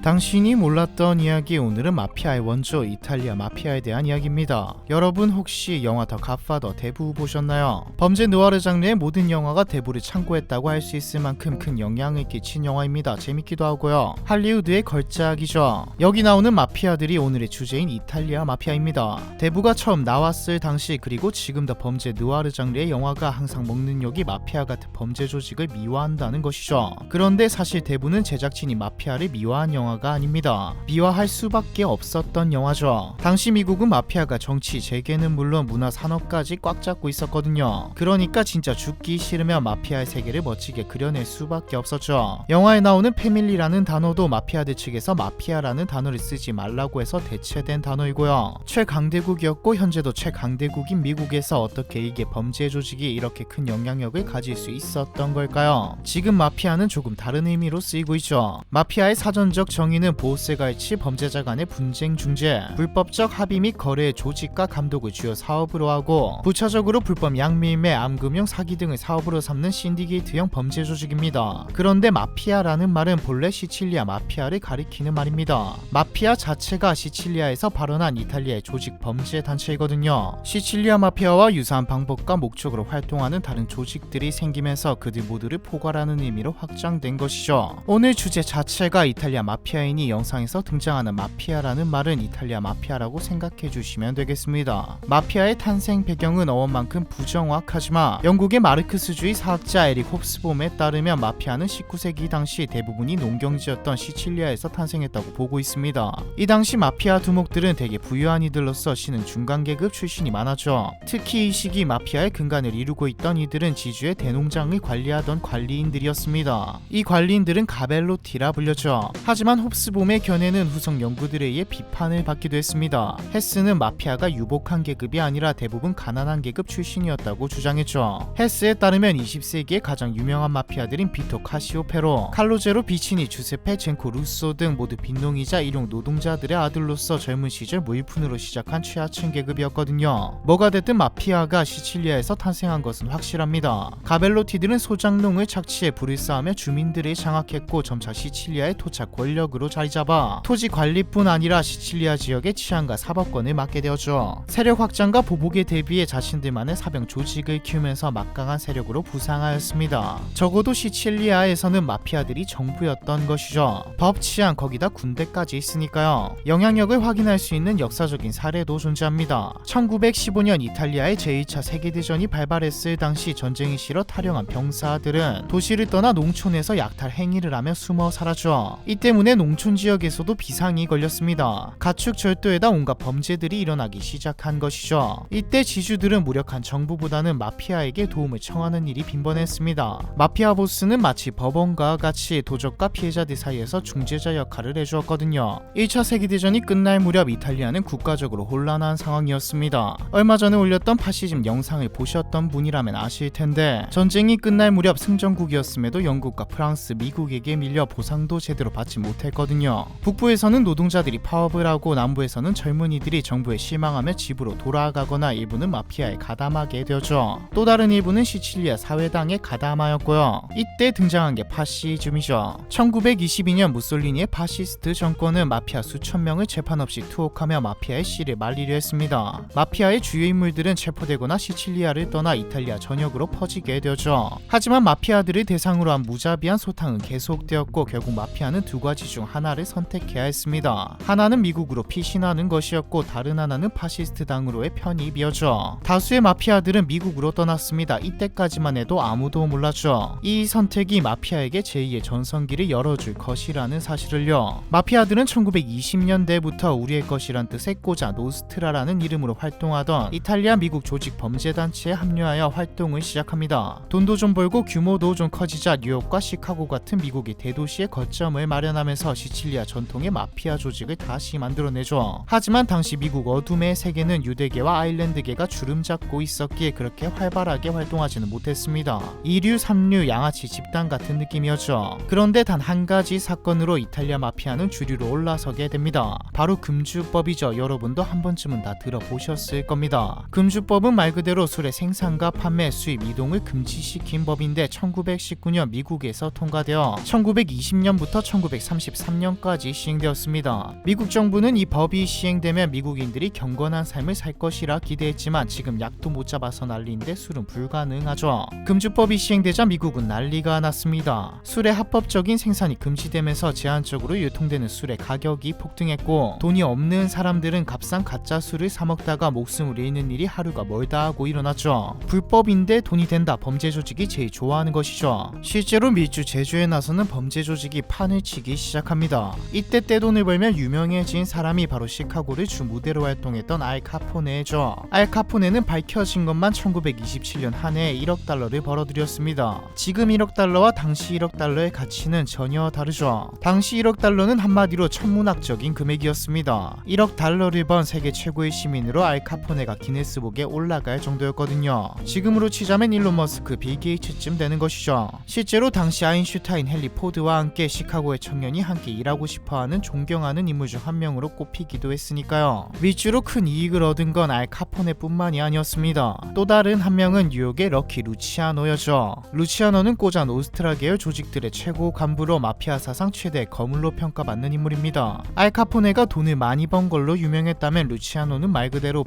당신이 몰랐던 이야기, 오늘은 마피아의 원조 이탈리아 마피아에 대한 이야기입니다. 여러분 혹시 영화 더 갓파더 대부 보셨나요? 범죄 느와르 장르의 모든 영화가 대부를 참고했다고 할 수 있을 만큼 큰 영향을 끼친 영화입니다. 재밌기도 하고요. 할리우드의 걸작이죠. 여기 나오는 마피아들이 오늘의 주제인 이탈리아 마피아입니다. 대부가 처음 나왔을 당시 그리고 지금도 범죄 느와르 장르의 영화가 항상 먹는 욕이 마피아 같은 범죄 조직을 미화한다는 것이죠. 그런데 사실 대부는 제작진이 마피아를 미화한 영화가 아닙니다. 미화할 수밖에 없었던 영화죠. 당시 미국은 마피아가 정치, 재계는 물론 문화 산업까지 꽉 잡고 있었거든요. 그러니까 진짜 죽기 싫으면 마피아의 세계를 멋지게 그려낼 수밖에 없었죠. 영화에 나오는 패밀리라는 단어도 마피아들 측에서 마피아라는 단어를 쓰지 말라고 해서 대체된 단어이고요. 최강대국이었고 현재도 최강대국인 미국에서 어떻게 이게 범죄 조직이 이렇게 큰 영향력을 가질 수 있었던 걸까요? 지금 마피아는 조금 다른 의미로 쓰이고 있죠. 마피아의 사전적 정의는 보호세갈치 범죄자 간의 분쟁 중재, 불법적 합의 및 거래의 조직과 감독을 주요 사업으로 하고 부차적으로 불법 양밀매, 암금융, 사기 등을 사업으로 삼는 신디게이트형 범죄 조직입니다. 그런데 마피아라는 말은 본래 시칠리아 마피아를 가리키는 말입니다. 마피아 자체가 시칠리아에서 발원한 이탈리아의 조직 범죄 단체이거든요. 시칠리아 마피아와 유사한 방법과 목적으로 활동하는 다른 조직들이 생기면서 그들 모두를 포괄하는 의미로 확장된 것이죠. 오늘 주제 자체가 이탈리아 마피아이니 영상에서 등장하는 마피아라는 말은 이탈리아 마피아라고 생각해 주시면 되겠습니다. 마피아의 탄생 배경은 어원만큼 부정확하지만 영국의 마르크스주의 사학자 에릭 홉스봄에 따르면 마피아는 19세기 당시 대부분이 농경지였던 시칠리아에서 탄생했다고 보고 있습니다. 이 당시 마피아 두목들은 대개 부유한 이들로서 신은 중간계급 출신이 많았죠. 특히 이 시기 마피아의 근간을 이루고 있던 이들은 지주의 대농장을 관리하던 관리인들이었습니다. 이 관리인들은 가벨로티라 불렸죠. 하지만 홉스봄의 견해는 후속 연구들에 의해 비판을 받기도 했습니다. 헤스는 마피아가 유복한 계급이 아니라 대부분 가난한 계급 출신이었다고 주장했죠. 헤스에 따르면 20세기의 가장 유명한 마피아들인 비토 카시오페로, 칼로제로 비치니, 주세페 젠코 루소 등 모두 빈농이자 일용 노동자들의 아들로서 젊은 시절 무일푼으로 시작한 취하층 계급이었거든요. 뭐가 됐든 마피아가 시칠리아에서 탄생한 것은 확실합니다. 가벨로티들은 소작농을 착취해 불을 쌓으며 주민들을 장악했고 점차 시칠리아의 토착 권력으로 자리잡아 토지 관리뿐 아니라 시칠리아 지역의 치안과 사법권을 맡게 되었죠. 세력 확장과 보복에 대비해 자신들만의 사병 조직을 키우면서 막강한 세력으로 부상하였습니다. 적어도 시칠리아에서는 마피아들이 정부였던 것이죠. 법, 치안, 거기다 군대까지 있으니까요. 영향력을 확인할 수 있는 역사적인 사례도 존재합니다. 1915년 이탈리아의 제2차 세계대전이 발발했을 당시 전쟁이 싫어 탈영한 병사들은 도시를 떠나 농촌에서 약탈 행위를 하며 숨어 살았죠. 이 때문에 농촌 지역에서도 비상이 걸렸습니다. 가축 절도에다 온갖 범죄들이 일어나기 시작한 것이죠. 이때 지주들은 무력한 정부보다는 마피아에게 도움을 청하는 일이 빈번했습니다. 마피아 보스는 마치 법원과 같이 도적과 피해자들 사이에서 중재자 역할을 해주었거든요. 1차 세계대전이 끝날 무렵 이탈리아는 국가적으로 혼란한 상황이었습니다. 얼마 전에 올렸던 파시즘 영상을 보셨던 분이라면 아실 텐데 전쟁이 끝날 무렵 승전국이었음에도 영국과 프랑스, 미국에게 밀려 보상도 제대로 받지 못했거든요. 북부에서는 노동자들이 파업을 하고 남부에서는 젊은이들이 정부에 실망하며 집으로 돌아가거나 일부는 마피아에 가담하게 되었죠. 또 다른 일부는 시칠리아 사회당에 가담하였고요. 이때 등장한 게 파시즘이죠. 1922년 무솔리니의 파시스트 정권은 마피아 수천 명을 재판 없이 투옥하며 마피아의 씨를 말리려 했습니다. 마피아의 주요 인물들은 체포되거나 시칠리아를 떠나 이탈리아 전역으로 퍼지게 되었죠. 하지만 마피아들을 대상으로 한 무자비한 소탕은 계속되었고 결국 마피아는 두 가지 중 하나를 선택해야 했습니다. 하나는 미국으로 피신하는 것이었고 다른 하나는 파시스트 당으로의 편입이었죠. 다수의 마피아들은 미국으로 떠났습니다. 이때까지만 해도 아무도 몰랐죠. 이 선택이 마피아에게 제2의 전성기를 열어줄 것이라는 사실을요. 마피아들은 1920년대부터 우리의 것이란 뜻의 꼬자 노스트라라는 이름으로 활동하던 이탈리아 미국 조직 범죄단체에 합류하여 활동을 시작합니다. 돈도 좀 벌고 규모도 좀 커지자 뉴욕과 시카고 같은 미국의 대도시의 거점을 마련하면서 통해서 시칠리아 전통의 마피아 조직을 다시 만들어내죠. 하지만 당시 미국 어둠의 세계는 유대계와 아일랜드계가 주름잡고 있었기에 그렇게 활발하게 활동하지는 못했습니다. 2류, 3류 양아치 집단 같은 느낌이었죠. 그런데 단 한 가지 사건으로 이탈리아 마피아는 주류로 올라서게 됩니다. 바로 금주법이죠. 여러분도 한 번쯤은 다 들어보셨을 겁니다. 금주법은 말 그대로 술의 생산과 판매, 수입, 이동을 금지시킨 법인데 1919년 미국에서 통과되어 1920년부터 1933년까지 시행되었습니다. 미국 정부는 이 법이 시행되면 미국인들이 경건한 삶을 살 것이라 기대했지만 지금 약도 못 잡아서 난리인데 술은 불가능하죠. 금주법이 시행되자 미국은 난리가 났습니다. 술의 합법적인 생산이 금지되면서 제한적으로 유통되는 술의 가격이 폭등했고 돈이 없는 사람들은 값싼 가짜 술을 사 먹다가 목숨을 잃는 일이 하루가 멀다 하고 일어났죠. 불법인데 돈이 된다. 범죄 조직이 제일 좋아하는 것이죠. 실제로 밀주 제조에 나서는 범죄 조직이 판을 치기 시작합니다. 이때 떼돈을 벌면 유명해진 사람이 바로 시카고를 주 무대로 활동했던 알 카포네죠. 알 카포네는 밝혀진 것만 1927년 한 해에 1억 달러를 벌어들였습니다. 지금 1억 달러와 당시 1억 달러의 가치는 전혀 다르죠. 당시 1억 달러는 한마디로 천문학적인 금액이었습니다. 1억 달러를 번 세계 최고의 시민으로 알 카포네가 기네스북에 올라갈 정도였거든요. 지금으로 치자면 일론 머스크, 빌 게이츠쯤 되는 것이죠. 실제로 당시 아인슈타인, 헨리 포드와 함께 시카고의 청년이 함께 일하고 싶어하는 존경하는 인물 중 한 명으로 꼽히기도 했으니까요. 밀주로 큰 이익을 얻은 건 알 카포네뿐만이 아니었습니다. 또 다른 한 명은 뉴욕의 럭키 루치아노였죠. 루치아노는 꼬잔 오스트라 계열 조직들의 최고 간부로 마피아 사상 최대 거물로 평가받는 인물입니다. 알 카포네가 돈을 많이 번 걸로 유명했다면 루치아노는 말 그대로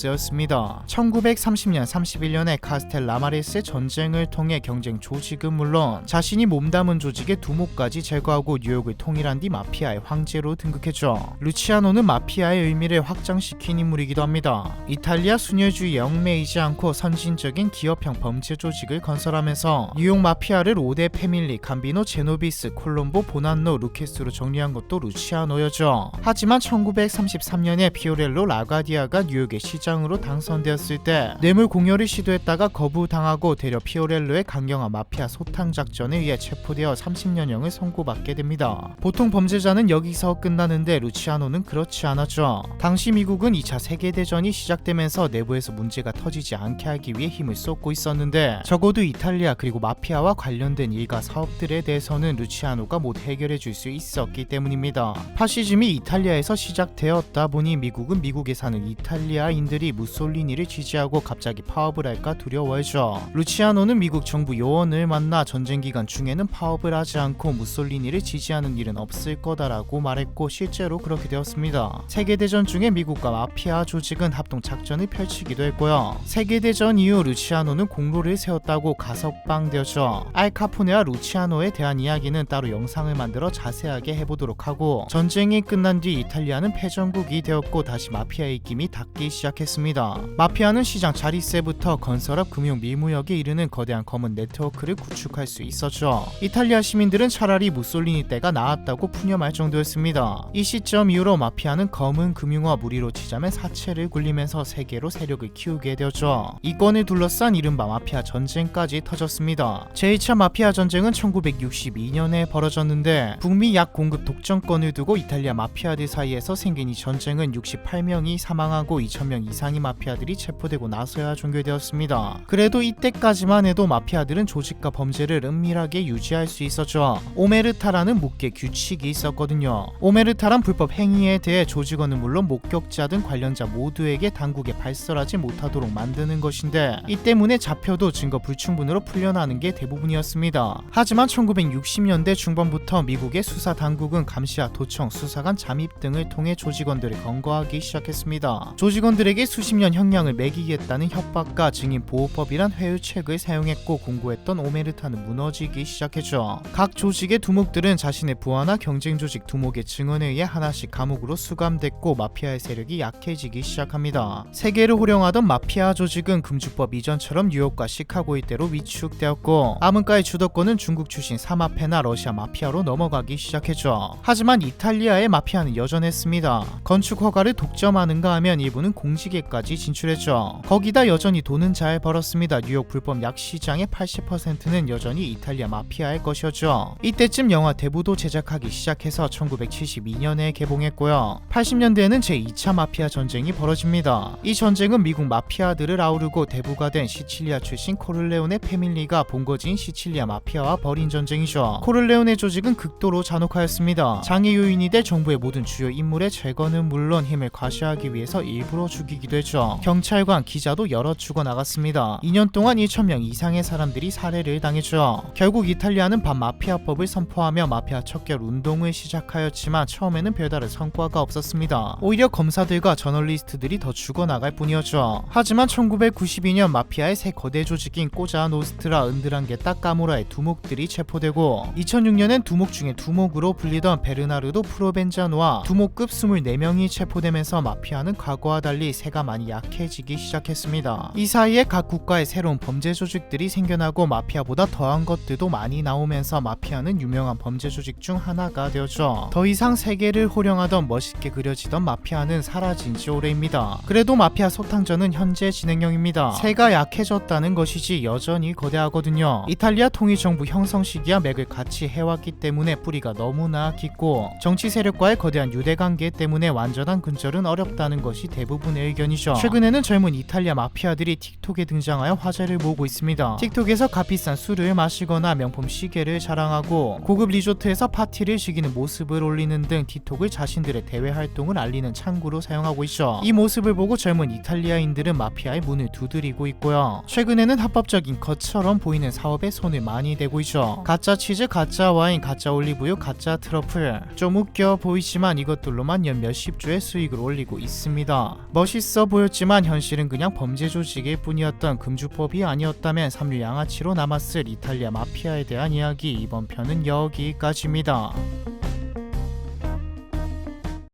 빅보스였습니다. 1930년 31년에 카스텔 라마레스의 전쟁을 통해 경쟁 조직은 물론 자신이 몸담은 조직의 두목까지 제거하고 뉴욕을 통일한 뒤 마피아의 황제로 등극했죠. 루치아노는 마피아의 의미를 확장시킨 인물이기도 합니다. 이탈리아 순혈주의에 얽매이지 않고 선진적인 기업형 범죄 조직을 건설하면서 뉴욕 마피아를 5대 패밀리, 감비노, 제노비스, 콜롬보, 보난노, 루케스로 정리한 것도 루치아노였죠. 하지만 1933년에 피오렐로 라가디아가 뉴욕의 시장으로 당선되었을 때 뇌물 공여를 시도했다가 거부당하고 되려 피오렐로의 강경한 마피아 소탕 작전에 의해 체포되어 30년형을 선고받게 됩니다. 보통 범죄자는 여기서 끝나는데 루치아노는 그렇지 않았죠. 당시 미국은 2차 세계대전이 시작되면서 내부에서 문제가 터지지 않게 하기 위해 힘을 쏟고 있었는데 적어도 이탈리아 그리고 마피아와 관련된 일과 사업들에 대해서는 루치아노가 못 해결해 줄 수 있었기 때문입니다. 파시즘이 이탈리아에서 시작되었다 보니 미국은 미국에 사는 이탈리아인들이 무솔리니를 지지하고 갑자기 파업을 할까 두려워했죠. 루치아노는 미국 정부 요원을 만나 전쟁 기간 중에는 파업을 하지 않고 무솔리니를 지지하는 일은 없을 거다라고 말했고 실제로 그렇게 되었습니다. 세계대전 중에 미국과 마피아 조직은 합동 작전을 펼치기도 했고요. 세계대전 이후 루치아노는 공로를 세웠다고 가석방되었죠. 알 카포네와 루치아노에 대한 이야기는 따로 영상을 만들어 자세하게 해보도록 하고 전쟁이 끝난 뒤 이탈리아는 패전국이 되었고 다시 마피아의 입김이 닿기 시작했습니다. 마피아는 시장 자릿세부터 건설업, 금융, 밀무역에 이르는 거대한 검은 네트워크를 구축할 수 있었죠. 이탈리아 시민들은 차라리 무솔리니 때가 나았다고 푸념할 정도였습니다. 이 시점 이후로 마피아는 검은 금융업, 무리로 치자면 사채를 굴리면서 세계로 세력을 키우게 되었죠. 이 건을 둘러싼 이른바 마피아 전쟁까지 터졌습니다. 제2차 마피아 전쟁은 1962년에 벌어졌는데 북미 약 공급 독점권을 두고 이탈리아 마피아들 사이에서 생긴 이 전쟁은 68명이 사망하고 2,000명 이상의 마피아들이 체포되고 나서야 종결되었습니다. 그래도 이때까지만 해도 마피아들은 조직과 범죄를 은밀하게 유지할 수 있었죠. 오메르타라는 묵계 규칙이 있었거든요. 오메르타란 불법 행위에 대해 조직원은 물론 목격자 등 관련자 모두에게 당국에 발설하지 못하도록 만드는 것인데 이 때문에 잡혀도 증거 불충분으로 풀려나는 게 대부분이었습니다. 하지만 1960년대 중반부터 미국의 수사 당국은 감시와 도청, 수사관 잠입 등을 통해 조직원들을 검거하기 시작했습니다. 조직원들에게 수십 년 형량을 매기겠다는 협박과 증인보호법이란 회유책을 사용했고 공고했던 오메르타는 무너지기 시작했죠. 각 조직의 두목들은 자신의 부하나 경쟁 조직 두목의 증언에 의해 하나씩 감옥으로 수감됐고 마피아의 세력이 약해지기 시작합니다. 세계를 호령하던 마피아 조직은 금주법 이전처럼 뉴욕과 시카고 일대로 위축되었고 암흑가의 주도권은 중국 출신 사마페나 러시아 마피아로 넘어가기 시작했죠. 하지만 이탈리아의 마피아는 여전했습니다. 건축 허가를 독점하는가 하면 일부는 공직에까지 진출했죠. 거기다 여전히 돈은 잘 벌었습니다. 뉴욕 불법 약 시장의 80%는 여전히 이탈리아 마피아의 것이었죠. 이때쯤 영화 대부도 제작 제작하기 시작해서 1972년에 개봉했고요. 80년대에는 제2차 마피아 전쟁이 벌어집니다. 이 전쟁은 미국 마피아들을 아우르고 대부가 된 시칠리아 출신 코를레오네 패밀리가 본거지인 시칠리아 마피아와 벌인 전쟁이죠. 코를레오네 조직은 극도로 잔혹하였습니다. 장애 요인이 될 정부의 모든 주요 인물의 제거는 물론 힘을 과시하기 위해서 일부러 죽이기도 했죠. 경찰관, 기자도 여러 죽어나갔습니다. 2년 동안 1,000명 이상의 사람들이 살해를 당했죠. 결국 이탈리아는 반마피아법을 선포하며 마피아 척결 운동을 시작하였지만 처음에는 별다른 성과가 없었습니다. 오히려 검사들과 저널리스트들이 더 죽어나갈 뿐이었죠. 하지만 1992년 마피아의 새 거대 조직인 꼬자 노스트라, 은드랑게타, 까모라의 두목들이 체포되고 2006년엔 두목 중에 두목으로 불리던 베르나르도 프로벤자노와 두목급 24명이 체포되면서 마피아는 과거와 달리 세가 많이 약해지기 시작했습니다. 이 사이에 각 국가의 새로운 범죄 조직들이 생겨나고 마피아보다 더한 것들도 많이 나오면서 마피아는 유명한 범죄 조직 중 하나가 되었죠. 더 이상 세계를 호령하던 멋있게 그려지던 마피아는 사라진 지 오래입니다. 그래도 마피아 소탕전은 현재 진행형입니다. 세가 약해졌다는 것이지 여전히 거대하거든요. 이탈리아 통일정부 형성 시기와 맥을 같이 해왔기 때문에 뿌리가 너무나 깊고 정치 세력과의 거대한 유대관계 때문에 완전한 근절은 어렵다는 것이 대부분의 의견이죠. 최근에는 젊은 이탈리아 마피아들이 틱톡에 등장하여 화제를 모으고 있습니다. 틱톡에서 값비싼 술을 마시거나 명품 시계를 자랑하고 고급 리조트에서 파티를 즐기는 모습을 올리는 등 틱톡을 자신들의 대외 활동을 알리는 창구로 사용하고 있죠. 이 모습을 보고 젊은 이탈리아인들은 마피아의 문을 두드리고 있고요. 최근에는 합법적인 것처럼 보이는 사업에 손을 많이 대고 있죠. 가짜 치즈, 가짜 와인, 가짜 올리브유, 가짜 트러플. 좀 웃겨 보이지만 이것들로만 연 몇십 주의 수익을 올리고 있습니다. 멋있어 보였지만 현실은 그냥 범죄 조직일 뿐이었던 금주법이 아니었다면 삼류 양아치로 남았을 이탈리아 마피아에 대한 이야기, 이번 편은 여기까지입니다.